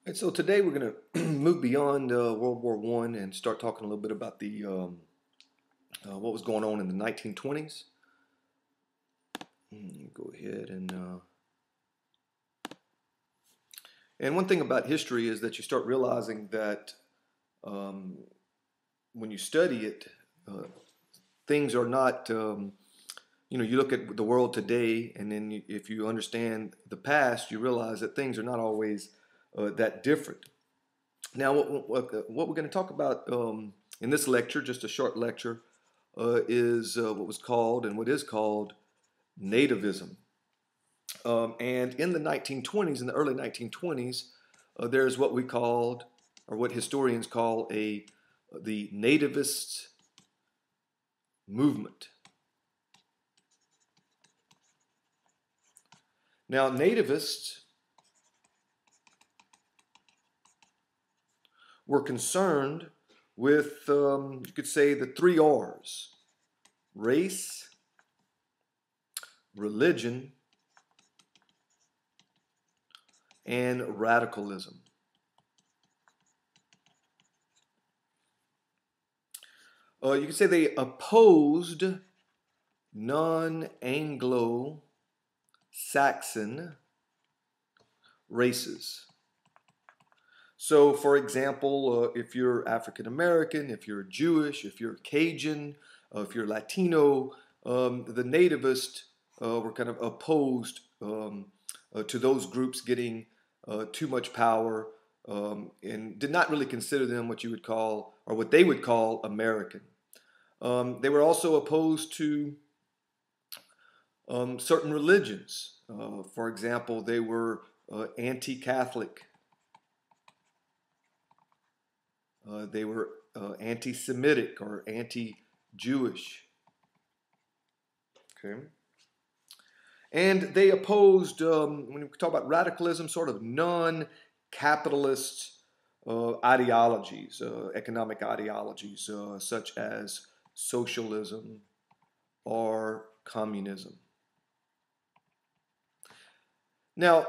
And so today we're going to move beyond World War I and start talking a little bit about the what was going on in the 1920s. Go ahead and one thing about history is that you start realizing that um, when you study it, uh, things are not. You look at the world today, and then if you understand the past, you realize that things are not always that different. Now, what we're going to talk about in this lecture, just a short lecture, is what was called and what is called nativism. And in the 1920s, in the early 1920s, there's what we called, or what historians call, the nativist movement. Now, nativists were concerned with, you could say, the three R's: race, religion, and radicalism. You could say they opposed non-Anglo-Saxon races. So, for example, if you're African American, if you're Jewish, if you're Cajun, if you're Latino, the nativists were kind of opposed to those groups getting too much power, and did not really consider them what you would call, or what they would call, American. They were also opposed to certain religions. For example, they were anti-Catholic. They were anti-Semitic or anti-Jewish. Okay. And they opposed, when we talk about radicalism, sort of non-capitalist ideologies, economic ideologies, such as socialism or communism. Now,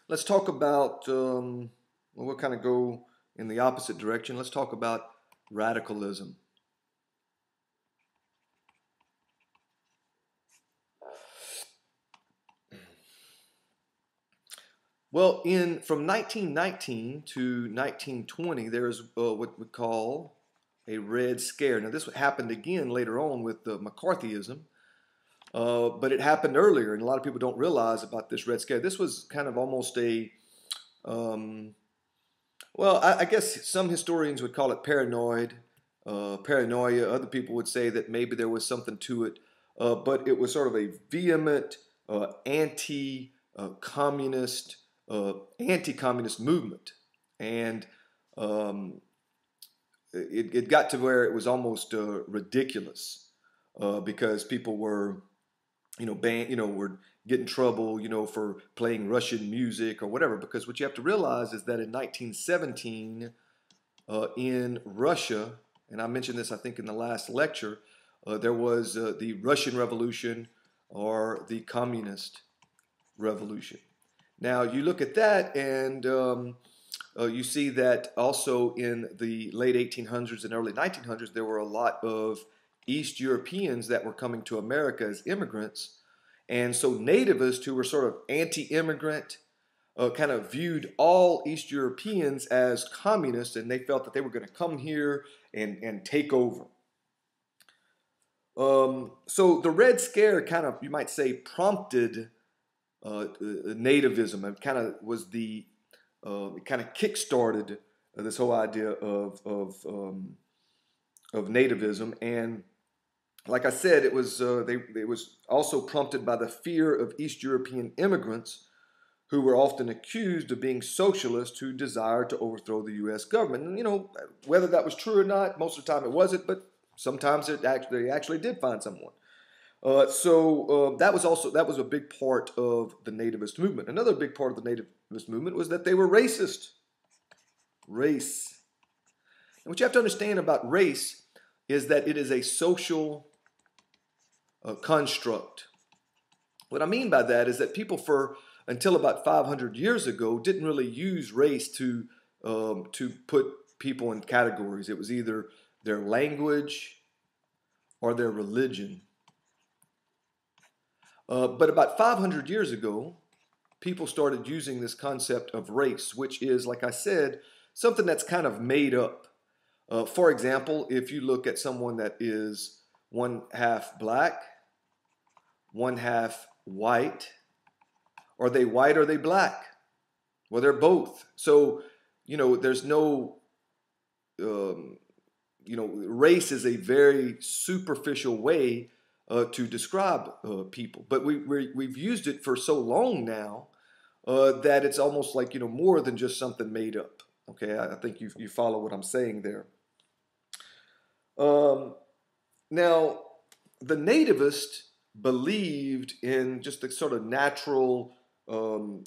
let's talk about, we'll kind of go in the opposite direction. Let's talk about radicalism. Well, from 1919 to 1920, there's what we call a Red Scare. Now, this happened again later on with McCarthyism, but it happened earlier, and a lot of people don't realize about this Red Scare. This was kind of almost um, I guess some historians would call it paranoia. Other people would say that maybe there was something to it, but it was sort of a vehement anti-communist anti-communist movement, and um, it got to where it was almost ridiculous because people were, were getting trouble, for playing Russian music or whatever. Because what you have to realize is that in 1917, in Russia, and I mentioned this, I think, in the last lecture, there was the Russian Revolution or the Communist Revolution. Now, you look at that, and you see that also in the late 1800s and early 1900s, there were a lot of East Europeans that were coming to America as immigrants. And so nativists who were sort of anti-immigrant kind of viewed all East Europeans as communists, and they felt that they were going to come here and take over. So the Red Scare kind of, you might say, prompted nativism. It kind of was it kind of kick-started this whole idea of nativism. And like I said, it was also prompted by the fear of East European immigrants who were often accused of being socialists who desired to overthrow the U.S. government. And whether that was true or not, most of the time it wasn't, but sometimes they actually did find someone. That was a big part of the nativist movement. Another big part of the nativist movement was that they were racist. Race. And what you have to understand about race is that it is a social construct. What I mean by that is that people for until about 500 years ago didn't really use race to put people in categories. It was either their language or their religion. But about 500 years ago, people started using this concept of race, which is, like I said, something that's kind of made up. For example, if you look at someone that is one half black, one half white, are they white or are they black? Well, they're both. So, there's no, race is a very superficial way to describe people. But we've used it for so long now that it's almost like, more than just something made up. Okay, I think you follow what I'm saying there. Now, the nativist believed in just the sort of natural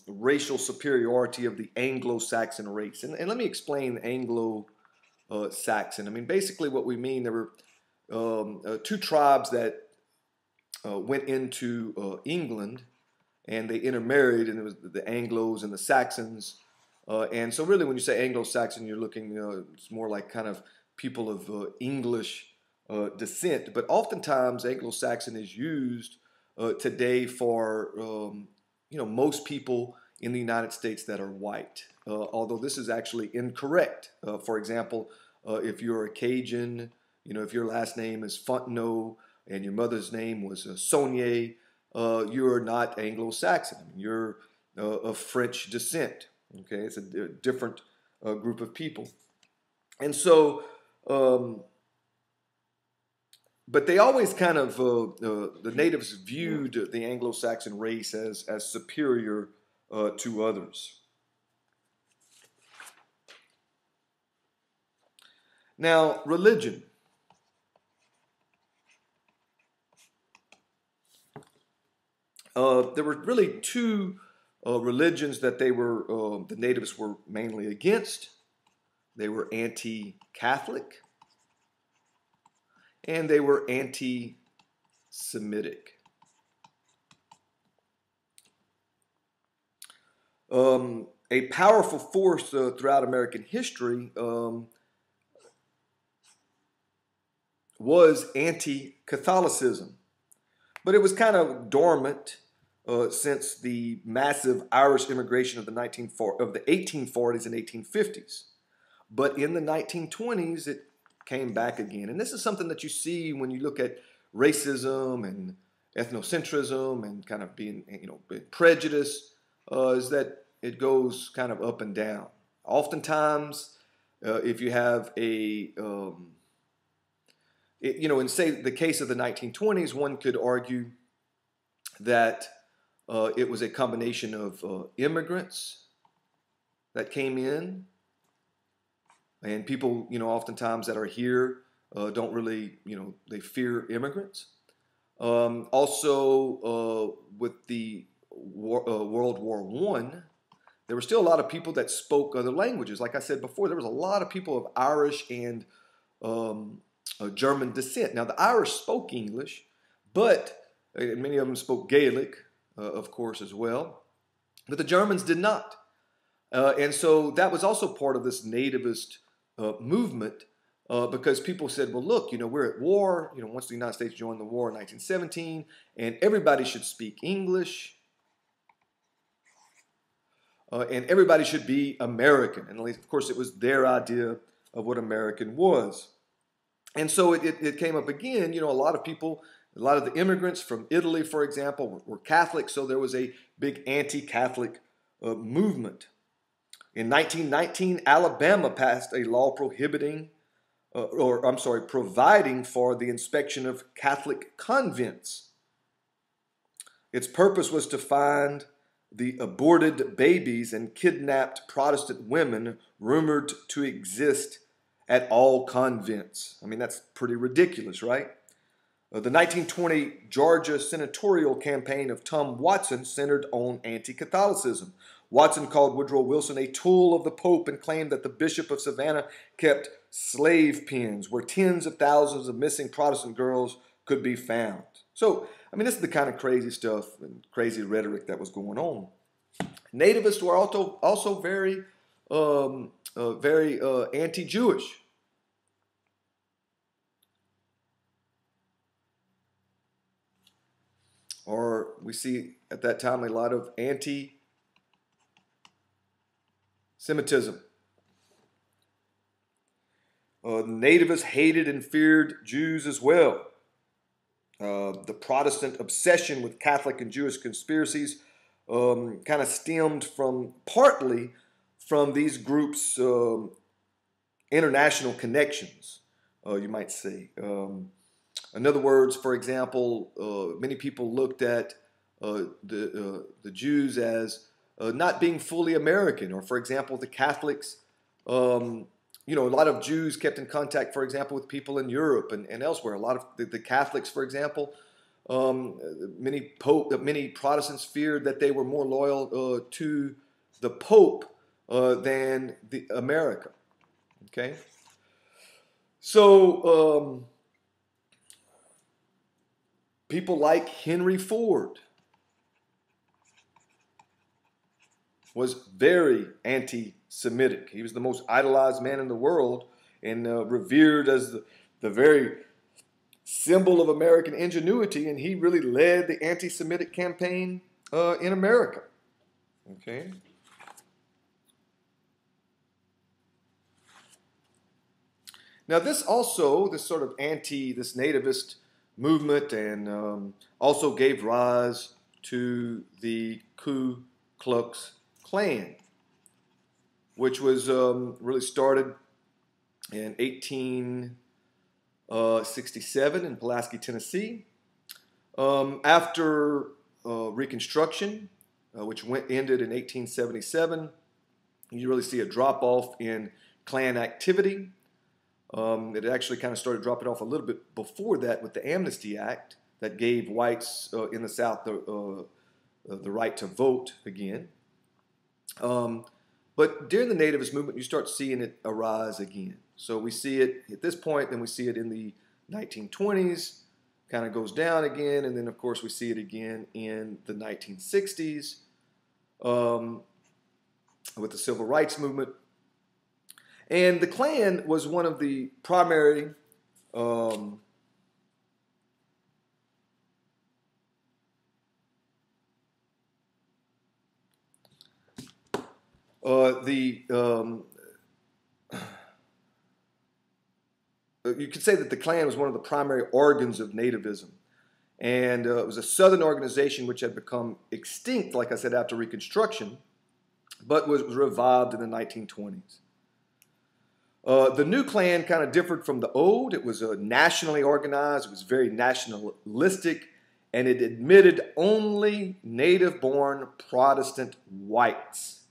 racial superiority of the Anglo-Saxon race. And let me explain Anglo-Saxon. I mean, basically what we mean, there were two tribes that went into England, and they intermarried, and it was the Anglos and the Saxons. And so really when you say Anglo-Saxon, you're looking, it's more like kind of people of English descent. But oftentimes Anglo-Saxon is used today for, most people in the United States that are white. Although this is actually incorrect. For example, if you're a Cajun, if your last name is Fontenot and your mother's name was Saunier, you're not Anglo-Saxon. You're of French descent. Okay, it's a different group of people. And so, but they always kind of, the natives viewed the Anglo-Saxon race as superior to others. Now, religion. There were really two religions that the natives were mainly against. They were anti-Catholic and they were anti-Semitic. A powerful force throughout American history was anti-Catholicism, but it was kind of dormant since the massive Irish immigration of the 1840s and 1850s. But in the 1920s, it came back again. And this is something that you see when you look at racism and ethnocentrism and kind of being, prejudice, is that it goes kind of up and down. Oftentimes, if you have in say the case of the 1920s, one could argue that it was a combination of immigrants that came in, and people, oftentimes that are here don't really, they fear immigrants. Also, with the World War I, there were still a lot of people that spoke other languages. Like I said before, there was a lot of people of Irish and German descent. Now, the Irish spoke English, but many of them spoke Gaelic, of course, as well. But the Germans did not. And so that was also part of this nativist movement because people said, well, look, we're at war. Once the United States joined the war in 1917, and everybody should speak English. And everybody should be American. And of course, it was their idea of what American was. And so it came up again. A lot of people, a lot of the immigrants from Italy, for example, were Catholic. So there was a big anti-Catholic movement. In 1919, Alabama passed a law providing for the inspection of Catholic convents. Its purpose was to find the aborted babies and kidnapped Protestant women rumored to exist at all convents. I mean, that's pretty ridiculous, right? The 1920 Georgia senatorial campaign of Tom Watson centered on anti-Catholicism. Watson called Woodrow Wilson a tool of the Pope and claimed that the Bishop of Savannah kept slave pens where tens of thousands of missing Protestant girls could be found. So I mean, this is the kind of crazy stuff and crazy rhetoric that was going on. Nativists were also very anti-Jewish. Or we see at that time a lot of anti-Semitism. Nativists hated and feared Jews as well. The Protestant obsession with Catholic and Jewish conspiracies kind of stemmed partly from these groups' international connections, you might say. In other words, for example, many people looked at the Jews as not being fully American, or for example, the Catholics. A lot of Jews kept in contact, for example, with people in Europe and elsewhere. A lot of the Catholics, for example, many Protestants feared that they were more loyal to the Pope than America. Okay, so people like Henry Ford was very anti-Semitic. He was the most idolized man in the world and revered as the very symbol of American ingenuity, and he really led the anti-Semitic campaign in America. Okay. Now this sort of this nativist movement and also gave rise to the Ku Klux Klan, which was really started in 1867 in Pulaski, Tennessee. After Reconstruction, which ended in 1877, you really see a drop-off in Klan activity. It actually kind of started dropping off a little bit before that with the Amnesty Act that gave whites in the South the right to vote again. But during the Nativist movement, you start seeing it arise again. So we see it at this point, then we see it in the 1920s, kind of goes down again, and then of course we see it again in the 1960s with the Civil Rights Movement. And the Klan was one of the primary you could say that the Klan was one of the primary organs of Nativism. And it was a Southern organization which had become extinct, like I said, after Reconstruction, but was revived in the 1920s. The new Klan kind of differed from the old. It was nationally organized. It was very nationalistic, and it admitted only native-born Protestant whites.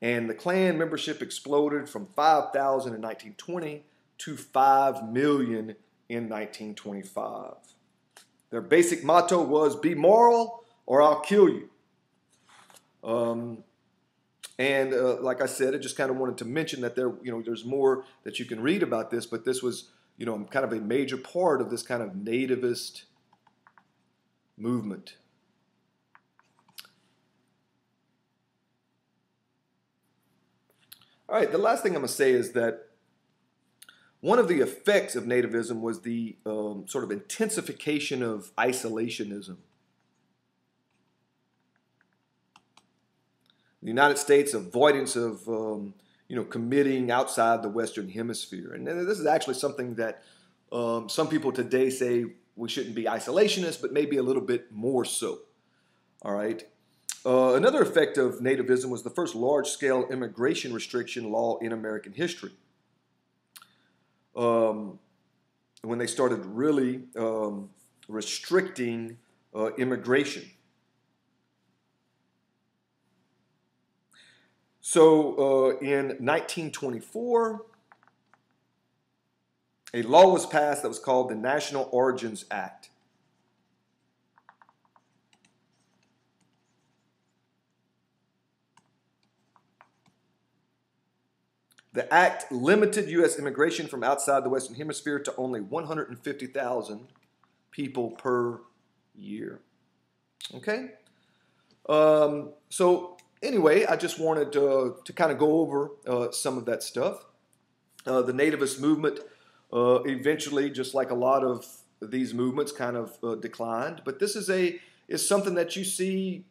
And the Klan membership exploded from 5,000 in 1920 to 5 million in 1925. Their basic motto was, "Be moral or I'll kill you." Like I said, I just kind of wanted to mention that there's more that you can read about this, but this was, kind of a major part of this kind of nativist movement. All right, the last thing I'm going to say is that one of the effects of nativism was the sort of intensification of isolationism. The United States' avoidance of committing outside the Western Hemisphere. And this is actually something that some people today say we shouldn't be isolationists, but maybe a little bit more so. All right. Another effect of nativism was the first large-scale immigration restriction law in American history. When they started really restricting immigration. So in 1924, a law was passed that was called the National Origins Act. The act limited U.S. immigration from outside the Western Hemisphere to only 150,000 people per year. Okay? So anyway, I just wanted to kind of go over some of that stuff. The Nativist movement eventually, just like a lot of these movements, kind of declined. But this is something that you see,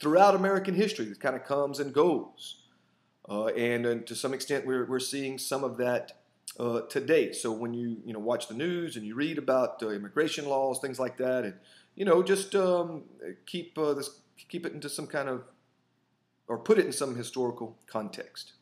throughout American history. That kind of comes and goes, and to some extent, we're seeing some of that today. So when you watch the news and you read about immigration laws, things like that, and just keep it into some kind of, or put it in some historical context.